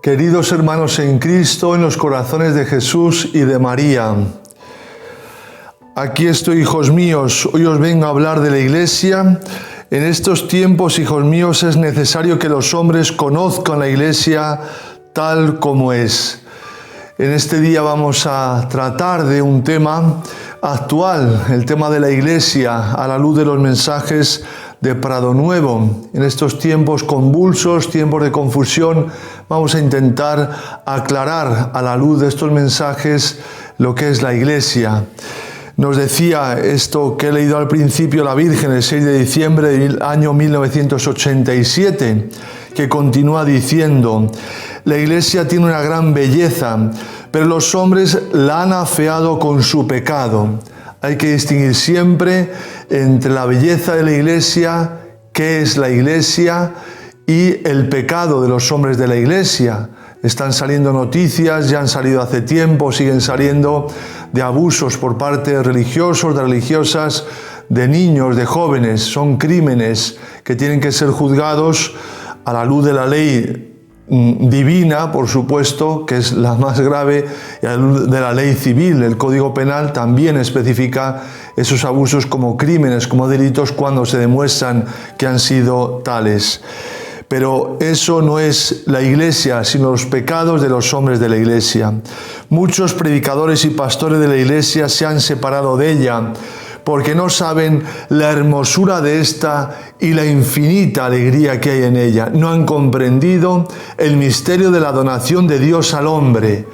Queridos hermanos en Cristo, en los corazones de Jesús y de María, aquí estoy, hijos míos. Hoy os vengo a hablar de la Iglesia. En estos tiempos, hijos míos, es necesario que los hombres conozcan la Iglesia tal como es. En este día vamos a tratar de un tema actual, el tema de la Iglesia, a la luz de los mensajes de Prado Nuevo. En estos tiempos convulsos, tiempos de confusión, vamos a intentar aclarar a la luz de estos mensajes lo que es la Iglesia. Nos decía esto que he leído al principio la Virgen el 6 de diciembre del año 1987, que continúa diciendo: la Iglesia tiene una gran belleza, pero los hombres la han afeado con su pecado. Hay que distinguir siempre entre la belleza de la Iglesia, qué es la Iglesia, y el pecado de los hombres de la Iglesia. Están saliendo noticias, ya han salido hace tiempo, siguen saliendo de abusos por parte de religiosos, de religiosas, de niños, de jóvenes. Son crímenes que tienen que ser juzgados a la luz de la ley divina, por supuesto, que es la más grave, y a la luz de la ley civil. El Código Penal también especifica esos abusos como crímenes, como delitos, cuando se demuestran que han sido tales. Pero eso no es la Iglesia, sino los pecados de los hombres de la Iglesia. Muchos predicadores y pastores de la Iglesia se han separado de ella porque no saben la hermosura de esta y la infinita alegría que hay en ella. No han comprendido el misterio de la donación de Dios al hombre.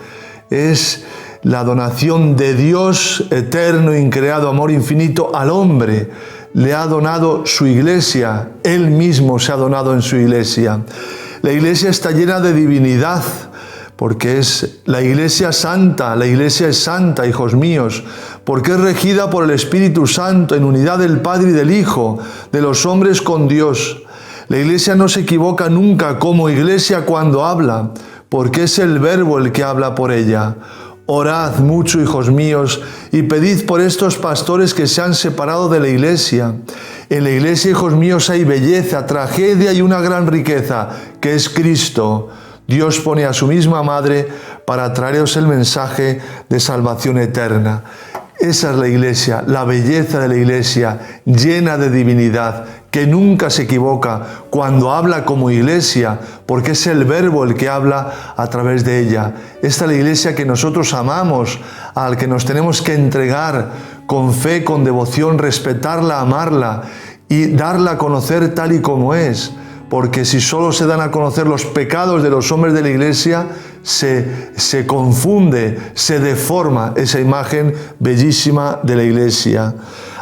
Es la donación de Dios, eterno, increado, amor infinito, al hombre. Le ha donado su Iglesia, Él mismo se ha donado en su Iglesia. La Iglesia está llena de divinidad, porque es la Iglesia santa. La Iglesia es santa, hijos míos, porque es regida por el Espíritu Santo, en unidad del Padre y del Hijo, de los hombres con Dios. La Iglesia no se equivoca nunca como Iglesia cuando habla, porque es el Verbo el que habla por ella. Orad mucho, hijos míos, y pedid por estos pastores que se han separado de la Iglesia. En la Iglesia, hijos míos, hay belleza, tragedia y una gran riqueza, que es Cristo. Dios pone a su misma madre para traeros el mensaje de salvación eterna. Esa es la Iglesia, la belleza de la Iglesia, llena de divinidad, que nunca se equivoca cuando habla como Iglesia, porque es el Verbo el que habla a través de ella. Esta es la Iglesia que nosotros amamos, al que nos tenemos que entregar con fe, con devoción, respetarla, amarla y darla a conocer tal y como es. Porque si solo se dan a conocer los pecados de los hombres de la Iglesia, se confunde, se deforma esa imagen bellísima de la Iglesia.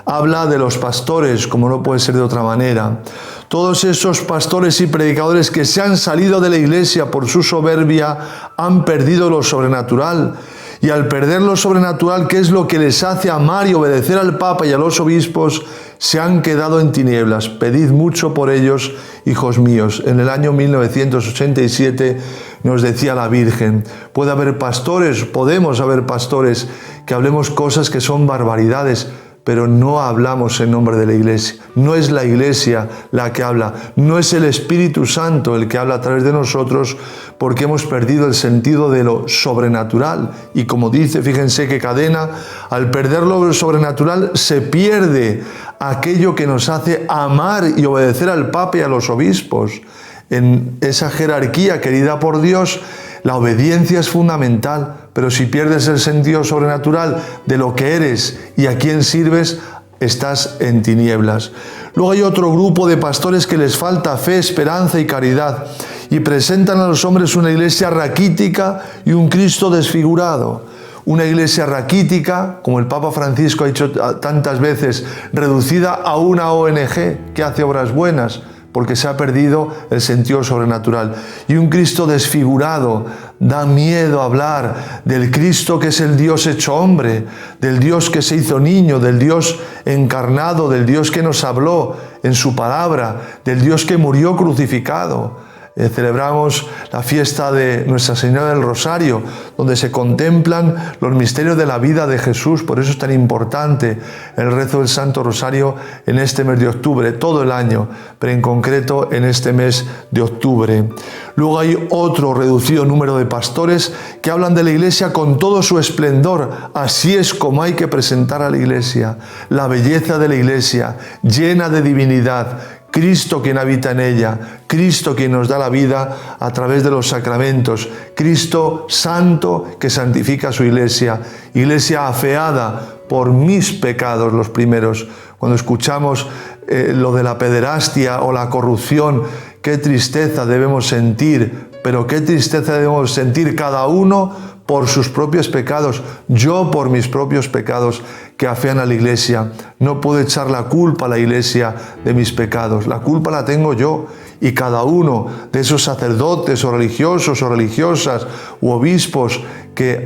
Habla de los pastores, como no puede ser de otra manera. Todos esos pastores y predicadores que se han salido de la Iglesia por su soberbia han perdido lo sobrenatural. Y al perder lo sobrenatural, que es lo que les hace amar y obedecer al Papa y a los obispos, se han quedado en tinieblas. Pedid mucho por ellos, hijos míos. En el año 1987 nos decía la Virgen: puede haber pastores, podemos haber pastores que hablemos cosas que son barbaridades, pero no hablamos en nombre de la Iglesia. No es la Iglesia la que habla, no es el Espíritu Santo el que habla a través de nosotros, porque hemos perdido el sentido de lo sobrenatural. Y como dice, fíjense qué cadena, al perder lo sobrenatural se pierde aquello que nos hace amar y obedecer al Papa y a los obispos. En esa jerarquía querida por Dios, la obediencia es fundamental, pero si pierdes el sentido sobrenatural de lo que eres y a quién sirves, estás en tinieblas. Luego hay otro grupo de pastores que les falta fe, esperanza y caridad, y presentan a los hombres una iglesia raquítica y un Cristo desfigurado. Una iglesia raquítica, como el Papa Francisco ha dicho tantas veces, reducida a una ONG que hace obras buenas, porque se ha perdido el sentido sobrenatural. Y un Cristo desfigurado. Da miedo hablar del Cristo que es el Dios hecho hombre, del Dios que se hizo niño, del Dios encarnado, del Dios que nos habló en su palabra, del Dios que murió crucificado. Celebramos la fiesta de Nuestra Señora del Rosario, donde se contemplan los misterios de la vida de Jesús. Por eso es tan importante el rezo del Santo Rosario en este mes de octubre, todo el año, pero en concreto en este mes de octubre. Luego hay otro reducido número de pastores que hablan de la Iglesia con todo su esplendor. Así es como hay que presentar a la Iglesia, la belleza de la Iglesia, llena de divinidad. Cristo quien habita en ella, Cristo quien nos da la vida a través de los sacramentos, Cristo santo que santifica su Iglesia, Iglesia afeada por mis pecados los primeros. Cuando escuchamos lo de la pederastia o la corrupción, qué tristeza debemos sentir, pero qué tristeza debemos sentir cada uno por sus propios pecados, yo por mis propios pecados que afean a la Iglesia. No puedo echar la culpa a la Iglesia de mis pecados, la culpa la tengo yo y cada uno de esos sacerdotes o religiosos o religiosas u obispos que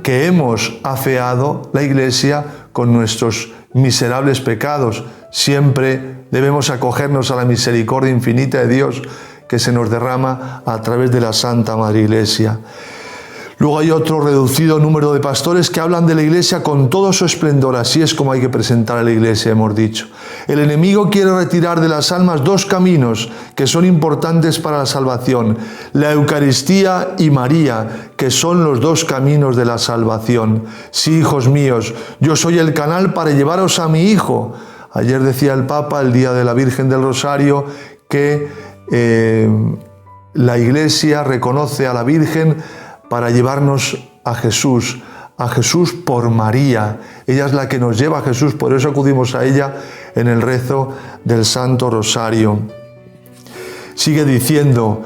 hemos afeado la Iglesia con nuestros miserables pecados. Siempre debemos acogernos a la misericordia infinita de Dios que se nos derrama a través de la Santa Madre Iglesia. Luego hay otro reducido número de pastores que hablan de la Iglesia con todo su esplendor. Así es como hay que presentar a la Iglesia, hemos dicho. El enemigo quiere retirar de las almas dos caminos que son importantes para la salvación: la Eucaristía y María, que son los dos caminos de la salvación. Sí, hijos míos, yo soy el canal para llevaros a mi Hijo. Ayer decía el Papa, el día de la Virgen del Rosario, que la Iglesia reconoce a la Virgen para llevarnos a Jesús por María. Ella es la que nos lleva a Jesús, por eso acudimos a ella en el rezo del Santo Rosario. Sigue diciendo: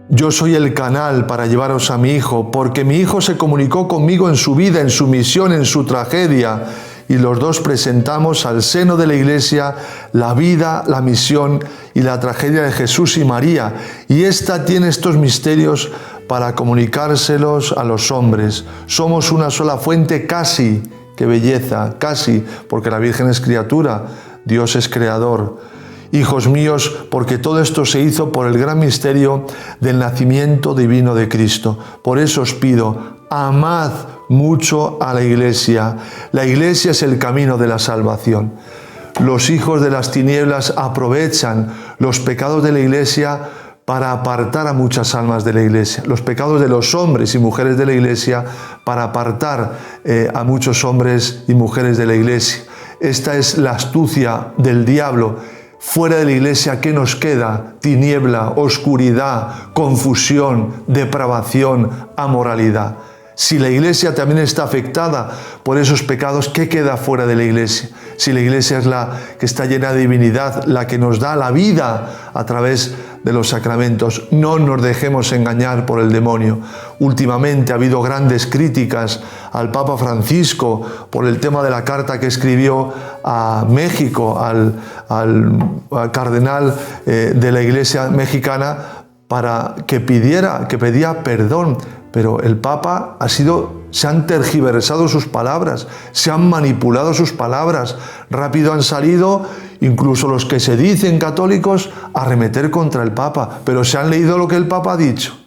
yo soy el canal para llevaros a mi Hijo, porque mi Hijo se comunicó conmigo en su vida, en su misión, en su tragedia, y los dos presentamos al seno de la Iglesia la vida, la misión y la tragedia de Jesús y María, y esta tiene estos misterios para comunicárselos a los hombres. Somos una sola fuente, casi, qué belleza, casi, porque la Virgen es criatura, Dios es creador. Hijos míos, porque todo esto se hizo por el gran misterio del nacimiento divino de Cristo. Por eso os pido, amad mucho a la Iglesia. La Iglesia es el camino de la salvación. Los hijos de las tinieblas aprovechan los pecados de la Iglesia para apartar a muchas almas de la Iglesia, los pecados de los hombres y mujeres de la Iglesia para apartar a muchos hombres y mujeres de la Iglesia. Esta es la astucia del diablo. Fuera de la Iglesia, ¿qué nos queda? Tiniebla, oscuridad, confusión, depravación, amoralidad. Si la Iglesia también está afectada por esos pecados, ¿qué queda fuera de la Iglesia? Si la Iglesia es la que está llena de divinidad, la que nos da la vida a través de los sacramentos, no nos dejemos engañar por el demonio. Últimamente ha habido grandes críticas al Papa Francisco por el tema de la carta que escribió a México, al cardenal de la Iglesia mexicana, para que pedía perdón. Pero el Papa se han tergiversado sus palabras, se han manipulado sus palabras. Rápido han salido, incluso los que se dicen católicos, a arremeter contra el Papa. Pero se han leído lo que el Papa ha dicho,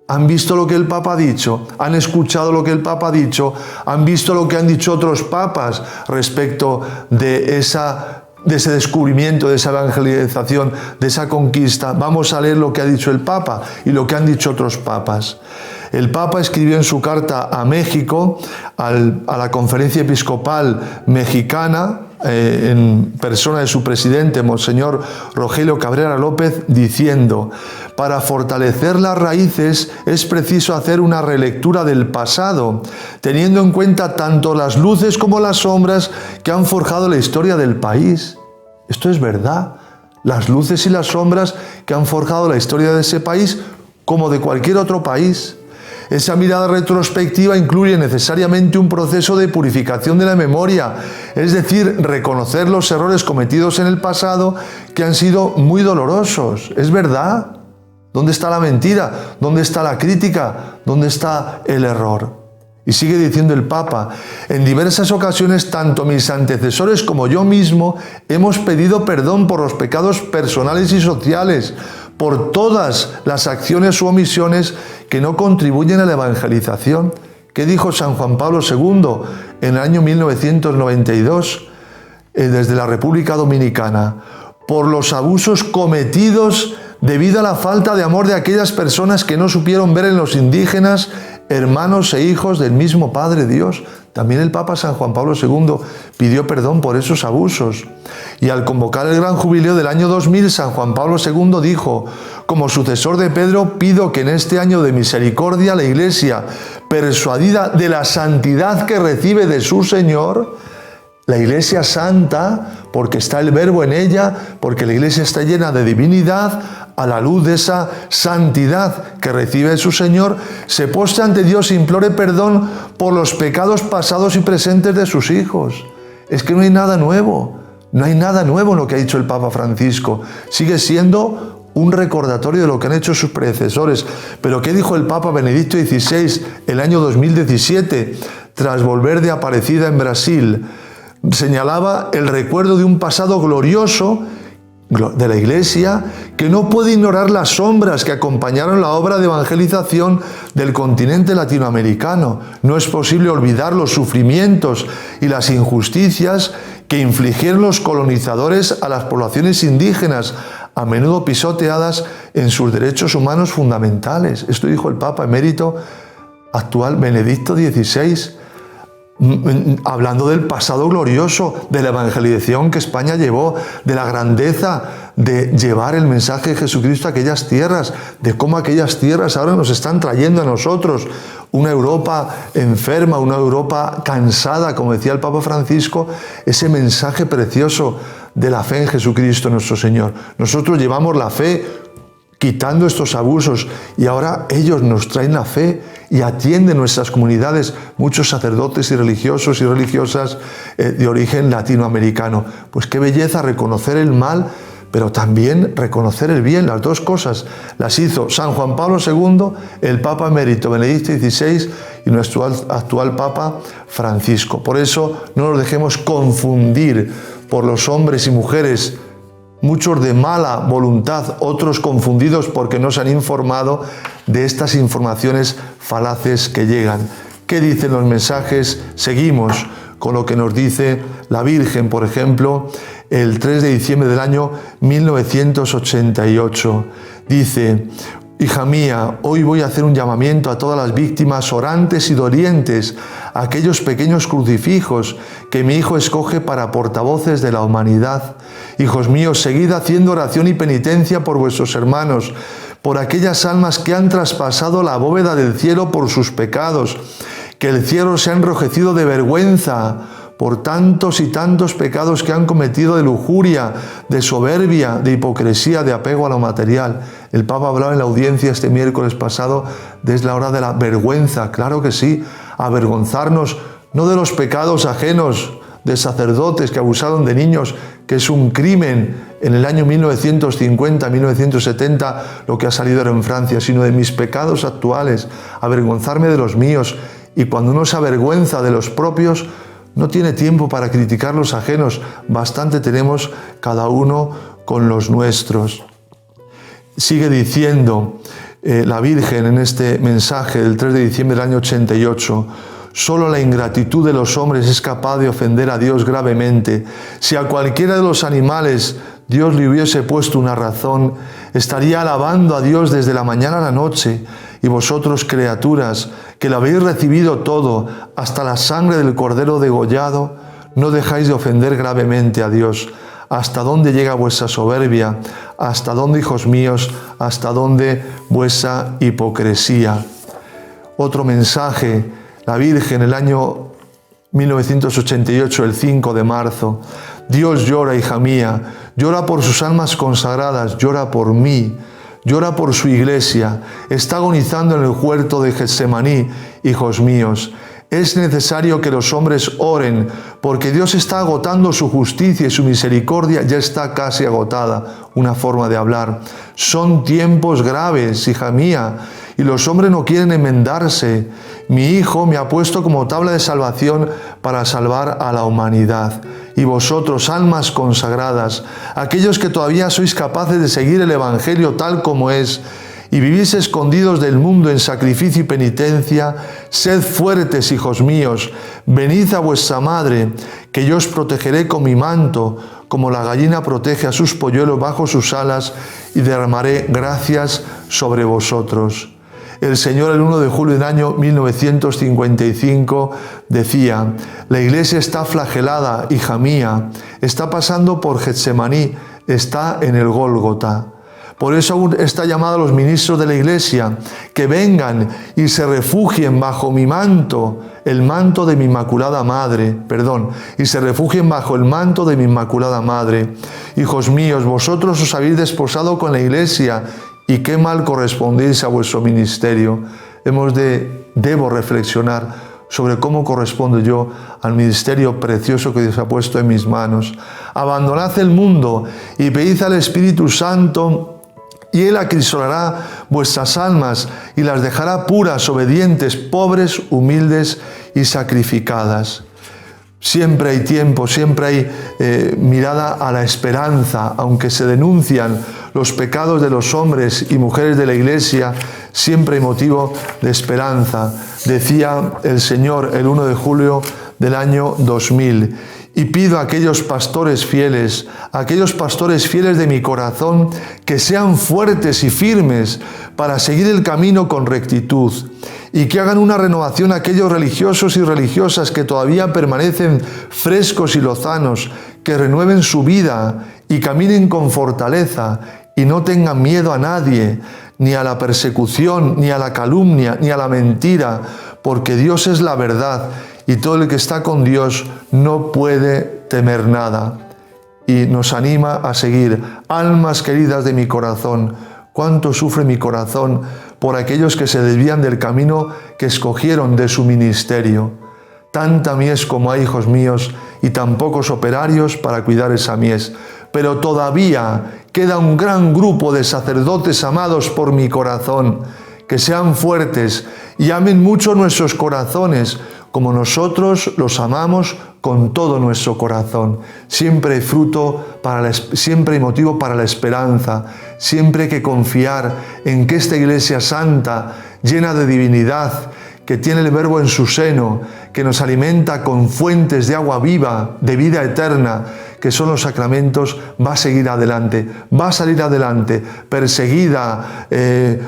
han visto lo que el Papa ha dicho, han escuchado lo que el Papa ha dicho, han visto lo que han dicho otros papas respecto de ese descubrimiento, de esa evangelización, de esa conquista. Vamos a leer lo que ha dicho el Papa y lo que han dicho otros papas. El Papa escribió en su carta a México, a la Conferencia Episcopal Mexicana, en persona de su presidente, Monseñor Rogelio Cabrera López, diciendo: para fortalecer las raíces es preciso hacer una relectura del pasado, teniendo en cuenta tanto las luces como las sombras que han forjado la historia del país. Esto es verdad. Las luces y las sombras que han forjado la historia de ese país, como de cualquier otro país. Esa mirada retrospectiva incluye necesariamente un proceso de purificación de la memoria, es decir, reconocer los errores cometidos en el pasado que han sido muy dolorosos. ¿Es verdad? ¿Dónde está la mentira? ¿Dónde está la crítica? ¿Dónde está el error? Y sigue diciendo el Papa: en diversas ocasiones tanto mis antecesores como yo mismo hemos pedido perdón por los pecados personales y sociales, por todas las acciones u omisiones que no contribuyen a la evangelización. ¿Qué dijo San Juan Pablo II en el año 1992 desde la República Dominicana? Por los abusos cometidos debido a la falta de amor de aquellas personas que no supieron ver en los indígenas hermanos e hijos del mismo Padre Dios. También el Papa San Juan Pablo II pidió perdón por esos abusos. Y al convocar el gran jubileo del año 2000, San Juan Pablo II dijo: como sucesor de Pedro, pido que en este año de misericordia la Iglesia, persuadida de la santidad que recibe de su Señor, la Iglesia santa, porque está el Verbo en ella, porque la Iglesia está llena de divinidad, a la luz de esa santidad que recibe de su Señor, se postre ante Dios e implore perdón por los pecados pasados y presentes de sus hijos. Es que no hay nada nuevo, no hay nada nuevo en lo que ha dicho el Papa Francisco. Sigue siendo un recordatorio de lo que han hecho sus predecesores. Pero ¿qué dijo el Papa Benedicto XVI el año 2017, tras volver de Aparecida en Brasil? Señalaba el recuerdo de un pasado glorioso de la Iglesia que no puede ignorar las sombras que acompañaron la obra de evangelización del continente latinoamericano. No es posible olvidar los sufrimientos y las injusticias que infligieron los colonizadores a las poblaciones indígenas, a menudo pisoteadas en sus derechos humanos fundamentales. Esto dijo el Papa emérito actual Benedicto XVI, hablando del pasado glorioso, de la evangelización que España llevó, de la grandeza de llevar el mensaje de Jesucristo a aquellas tierras, de cómo aquellas tierras ahora nos están trayendo a nosotros una Europa enferma, una Europa cansada, como decía el Papa Francisco, ese mensaje precioso de la fe en Jesucristo nuestro Señor. Nosotros llevamos la fe quitando estos abusos y ahora ellos nos traen la fe y atienden nuestras comunidades, muchos sacerdotes y religiosos y religiosas de origen latinoamericano. Pues qué belleza reconocer el mal, pero también reconocer el bien. Las dos cosas las hizo San Juan Pablo II, el Papa emérito Benedicto XVI y nuestro actual Papa Francisco. Por eso no nos dejemos confundir por los hombres y mujeres, muchos de mala voluntad, otros confundidos porque no se han informado de estas informaciones falaces que llegan. ¿Qué dicen los mensajes? Seguimos con lo que nos dice la Virgen, por ejemplo, el 3 de diciembre del año 1988. Dice: hija mía, hoy voy a hacer un llamamiento a todas las víctimas orantes y dolientes, a aquellos pequeños crucifijos que mi Hijo escoge para portavoces de la humanidad. Hijos míos, seguid haciendo oración y penitencia por vuestros hermanos, por aquellas almas que han traspasado la bóveda del cielo por sus pecados, que el cielo se ha enrojecido de vergüenza por tantos y tantos pecados que han cometido de lujuria, de soberbia, de hipocresía, de apego a lo material. El Papa hablaba en la audiencia este miércoles pasado desde la hora de la vergüenza. Claro que sí, avergonzarnos no de los pecados ajenos de sacerdotes que abusaron de niños, que es un crimen en el año 1950-1970 lo que ha salido en Francia, sino de mis pecados actuales, avergonzarme de los míos. Y cuando uno se avergüenza de los propios, no tiene tiempo para criticar los ajenos, bastante tenemos cada uno con los nuestros. Sigue diciendo la Virgen en este mensaje del 3 de diciembre del año 88, solo la ingratitud de los hombres es capaz de ofender a Dios gravemente. Si a cualquiera de los animales Dios le hubiese puesto una razón, estaría alabando a Dios desde la mañana a la noche. Y vosotros, criaturas, que lo habéis recibido todo, hasta la sangre del cordero degollado, no dejáis de ofender gravemente a Dios. ¿Hasta dónde llega vuestra soberbia? ¿Hasta dónde, hijos míos? ¿Hasta dónde vuestra hipocresía? Otro mensaje, la Virgen, el año 1988, el 5 de marzo. Dios llora, hija mía, llora por sus almas consagradas, llora por mí. Llora por su iglesia, está agonizando en el huerto de Getsemaní, hijos míos. Es necesario que los hombres oren, porque Dios está agotando su justicia y su misericordia ya está casi agotada. Una forma de hablar. Son tiempos graves, hija mía, y los hombres no quieren enmendarse. Mi Hijo me ha puesto como tabla de salvación para salvar a la humanidad. y vosotros, almas consagradas, aquellos que todavía sois capaces de seguir el Evangelio tal como es, y vivís escondidos del mundo en sacrificio y penitencia, sed fuertes, hijos míos, venid a vuestra madre, que yo os protegeré con mi manto, como la gallina protege a sus polluelos bajo sus alas, y derramaré gracias sobre vosotros. El Señor, el 1 de julio del año 1955, decía: la Iglesia está flagelada, hija mía, está pasando por Getsemaní, está en el Gólgota. Por eso aún está llamado a los ministros de la Iglesia, que vengan y se refugien bajo mi manto, el manto de mi Inmaculada Madre, y se refugien bajo el manto de mi Inmaculada Madre. Hijos míos, vosotros os habéis desposado con la Iglesia, y qué mal correspondéis a vuestro ministerio. Debo reflexionar sobre cómo correspondo yo al ministerio precioso que Dios ha puesto en mis manos. Abandonad el mundo y pedid al Espíritu Santo, y Él acrisolará vuestras almas y las dejará puras, obedientes, pobres, humildes y sacrificadas. Siempre hay tiempo, siempre hay mirada a la esperanza, aunque se denuncian los pecados de los hombres y mujeres de la Iglesia, siempre hay motivo de esperanza. Decía el Señor el 1 de julio del año 2000, y pido a aquellos pastores fieles de mi corazón, que sean fuertes y firmes para seguir el camino con rectitud, y que hagan una renovación a aquellos religiosos y religiosas que todavía permanecen frescos y lozanos, que renueven su vida y caminen con fortaleza y no tengan miedo a nadie, ni a la persecución, ni a la calumnia, ni a la mentira, porque Dios es la verdad y todo el que está con Dios no puede temer nada. Y nos anima a seguir. Almas queridas de mi corazón, cuánto sufre mi corazón por aquellos que se desvían del camino que escogieron de su ministerio. Tanta mies como hay, hijos míos, y tan pocos operarios para cuidar esa mies. Pero todavía queda un gran grupo de sacerdotes amados por mi corazón, que sean fuertes y amen mucho nuestros corazones, como nosotros los amamos con todo nuestro corazón. Siempre hay siempre hay motivo para la esperanza. Siempre hay que confiar en que esta Iglesia santa, llena de divinidad, que tiene el Verbo en su seno, que nos alimenta con fuentes de agua viva, de vida eterna, que son los sacramentos, va a seguir adelante, va a salir adelante, perseguida,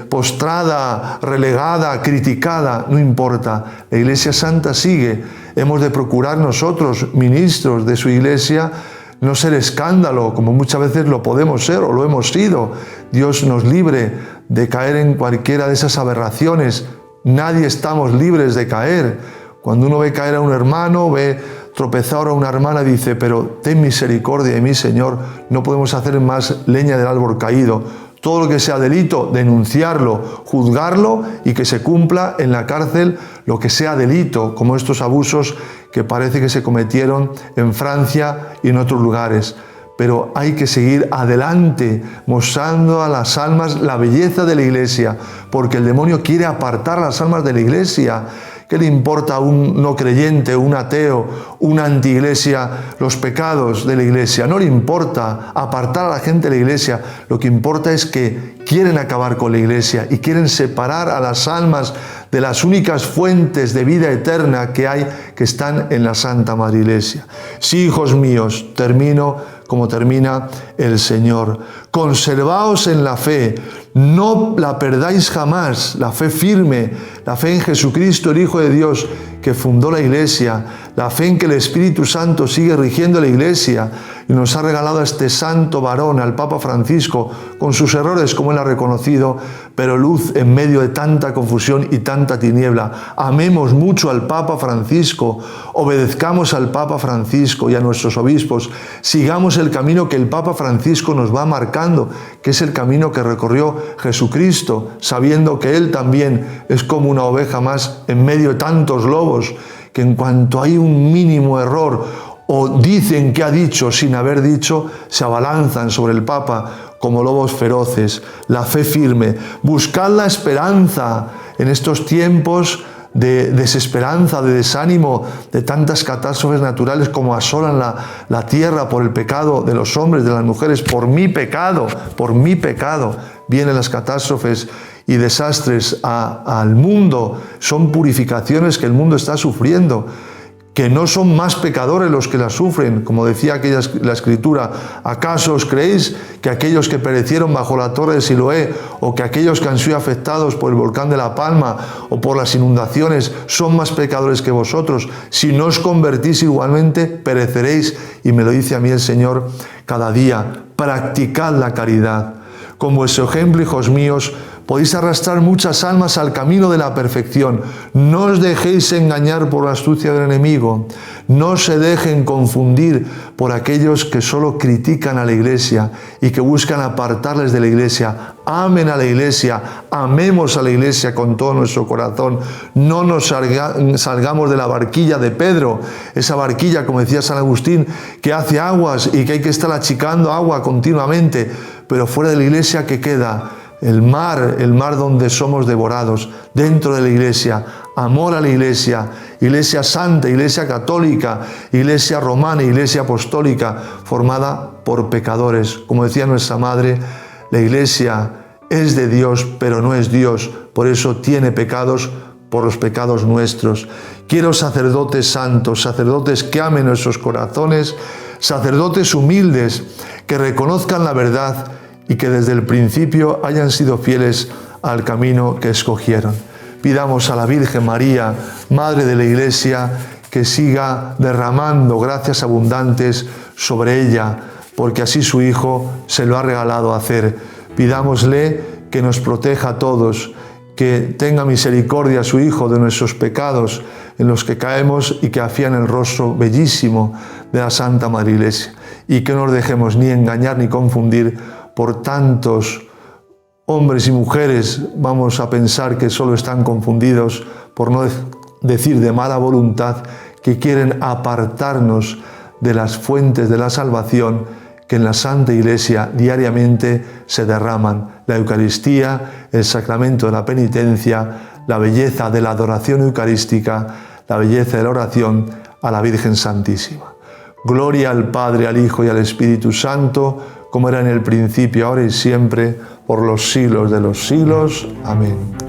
postrada, relegada, criticada, no importa. La Iglesia Santa sigue. Hemos de procurar nosotros, ministros de su Iglesia, no ser escándalo, como muchas veces lo podemos ser o lo hemos sido. Dios nos libre de caer en cualquiera de esas aberraciones. Nadie estamos libres de caer. Cuando uno ve caer a un hermano, ve tropezar a una hermana, dice: pero ten misericordia de mí, Señor, no podemos hacer más leña del árbol caído. Todo lo que sea delito, denunciarlo, juzgarlo y que se cumpla en la cárcel lo que sea delito, como estos abusos que parece que se cometieron en Francia y en otros lugares. Pero hay que seguir adelante, mostrando a las almas la belleza de la Iglesia, porque el demonio quiere apartar a las almas de la Iglesia. ¿Qué le importa a un no creyente, un ateo, una anti-iglesia, los pecados de la Iglesia? No le importa apartar a la gente de la Iglesia. Lo que importa es que quieren acabar con la Iglesia y quieren separar a las almas de las únicas fuentes de vida eterna que hay, que están en la Santa Madre Iglesia. Sí, hijos míos, termino como termina el Señor. Conservaos en la fe, no la perdáis jamás, la fe firme, la fe en Jesucristo, el Hijo de Dios, que fundó la Iglesia, la fe en que el Espíritu Santo sigue rigiendo la Iglesia y nos ha regalado a este santo varón, al Papa Francisco, con sus errores como él ha reconocido, pero luz en medio de tanta confusión y tanta tiniebla. Amemos mucho al Papa Francisco, obedezcamos al Papa Francisco y a nuestros obispos, sigamos el camino que el Papa Francisco nos va marcando, que es el camino que recorrió Jesucristo, sabiendo que Él también es como una oveja más en medio de tantos lobos, que en cuanto hay un mínimo error o dicen que ha dicho sin haber dicho, se abalanzan sobre el Papa como lobos feroces. La fe firme, buscad la esperanza en estos tiempos de desesperanza, de desánimo, de tantas catástrofes naturales como asolan la tierra por el pecado de los hombres, de las mujeres, por mi pecado, vienen las catástrofes y desastres al mundo. Son purificaciones que el mundo está sufriendo, que no son más pecadores los que las sufren, como decía la Escritura. ¿Acaso os creéis que aquellos que perecieron bajo la torre de Siloé, o que aquellos que han sido afectados por el volcán de La Palma o por las inundaciones son más pecadores que vosotros? Si no os convertís igualmente, pereceréis. Y me lo dice a mí el Señor cada día: practicad la caridad. Con vuestro ejemplo, hijos míos, podéis arrastrar muchas almas al camino de la perfección. No os dejéis engañar por la astucia del enemigo. No se dejen confundir por aquellos que solo critican a la Iglesia y que buscan apartarles de la Iglesia. Amen a la Iglesia, amemos a la Iglesia con todo nuestro corazón. No nos salgamos de la barquilla de Pedro, esa barquilla, como decía San Agustín, que hace aguas y que hay que estar achicando agua continuamente, pero fuera de la Iglesia, ¿qué queda? El mar donde somos devorados. Dentro de la Iglesia, amor a la Iglesia, Iglesia santa, Iglesia católica, Iglesia romana, Iglesia apostólica, formada por pecadores. Como decía nuestra Madre, la Iglesia es de Dios, pero no es Dios, por eso tiene pecados por los pecados nuestros. Quiero sacerdotes santos, sacerdotes que amen nuestros corazones, sacerdotes humildes, que reconozcan la verdad y que desde el principio hayan sido fieles al camino que escogieron. Pidamos a la Virgen María, Madre de la Iglesia, que siga derramando gracias abundantes sobre ella, porque así su Hijo se lo ha regalado a hacer. Pidámosle que nos proteja a todos, que tenga misericordia a su Hijo de nuestros pecados en los que caemos y que afían el rostro bellísimo de la Santa Madre Iglesia, y que no nos dejemos ni engañar ni confundir por tantos hombres y mujeres, vamos a pensar que solo están confundidos, por no decir de mala voluntad, que quieren apartarnos de las fuentes de la salvación que en la Santa Iglesia diariamente se derraman: la Eucaristía, el sacramento de la penitencia, la belleza de la adoración eucarística, la belleza de la oración a la Virgen Santísima. Gloria al Padre, al Hijo y al Espíritu Santo, como era en el principio, ahora y siempre, por los siglos de los siglos. Amén.